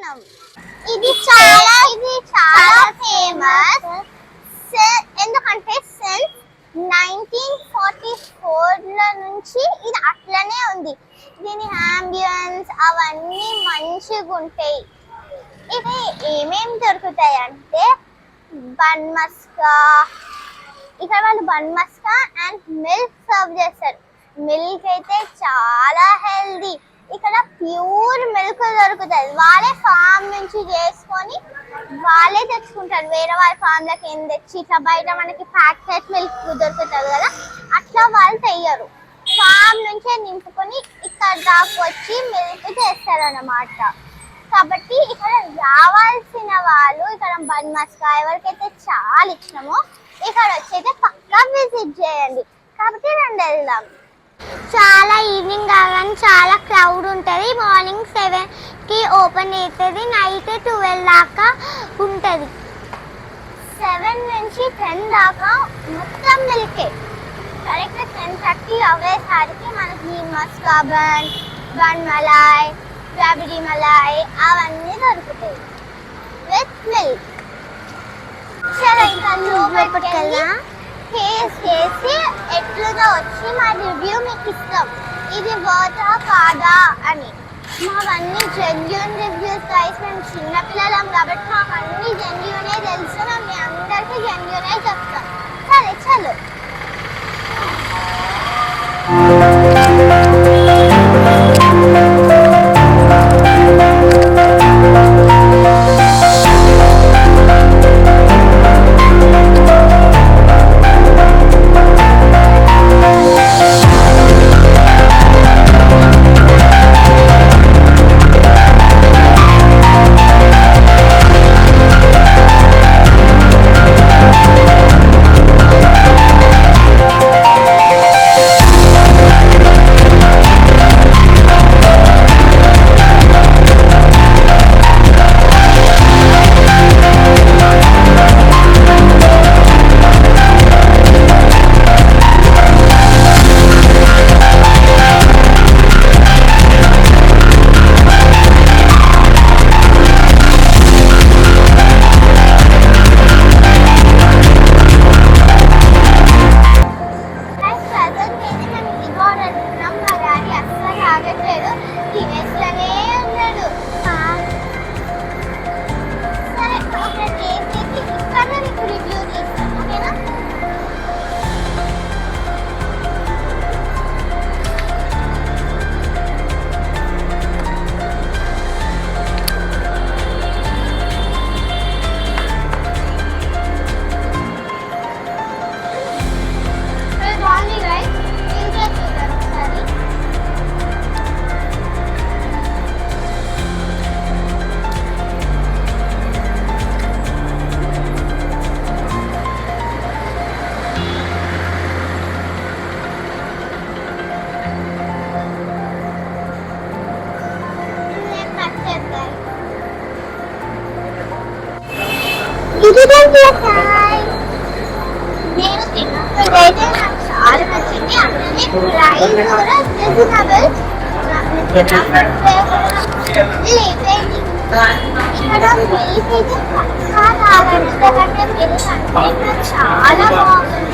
చేస్తున్నాం. ఇది చాలా ఫేమస్ ఎందుకంటే సిన్స్ 1944 నుంచి ఇది అట్లనే ఉంది. దీని అంబియన్స్ అవన్నీ మంచిగా ఉంటాయి. ఇవి ఏమేమి దొరుకుతాయి అంటే బన్ మస్కా, ఇక్కడ వాళ్ళు bun maska and milk serve చేస్తారు. మిల్క్ అయితే చాలా హెల్దీ. ఇక్కడ ప్యూర్ మిల్క్ దొరుకుతుంది. వాళ్ళే ఫామ్ నుంచి చేసుకొని వాళ్ళే తెచ్చుకుంటారు. వేరే వాళ్ళ ఫామ్ లకి ఏం తెచ్చి ఇట్లా బయట మనకి ప్యాకెట్ మిల్క్ దొరుకుతుంది కదా, అట్లా వాళ్ళు తెయ్యరు. ఫామ్ నుంచే నింపుకొని ఇక్కడ దాకా వచ్చి మిల్క్ చేస్తారు అన్నమాట. కాబట్టి ఇక్కడ రావాల్సిన వాళ్ళు ఇక్కడ బన్ మస్కా ఎవరికైతే చాలా ఇష్టమో ఇక్కడ వచ్చి పక్కా విజిట్ చేయండి. కాబట్టి రండి వెళ్దాం. చాలా ఈవినింగ్ కాగానే చాలా క్రౌడ్ ఉంటుంది. మార్నింగ్ 7కి ఓపెన్ అవుతుంది, నైట్ 12 దాకా ఉంటుంది. 7 నుంచి 10 దాకా మొత్తం మిల్కే. కరెక్ట్ 10:30 అవ్వేసరికి మనకి మస్కా బన్, బన్ మలాయ్, రాబిడి మలాయ్ అవన్నీ దొరుకుతాయి విత్ మిల్క్. సరే ఇంకా లోపలికి టేస్ట్ చేసి ఎట్లుగా వచ్చి మా రివ్యూ మీకు ఇస్తాం, ఇది వర్తా కాదా అని. మావన్నీ జెన్యూన్ రివ్యూస్ గైస్. మేము చిన్నపిల్లలం కాబట్టి మాకు అన్ని జెన్యూనే తెలుసు. మేము మీ అందరికీ జెన్యూనే చెప్తాం. సరే చలో. నేను తిన్నప్పుడైతే నాకు చాలా నచ్చింది. అలానే ప్రైస్ కూడా రీజనబుల్. ఇక్కడ మిల్క్ అయితే పక్కా తాగండి, ఎందుకంటే మిల్క్ అంటే చాలా బాగుంటుంది.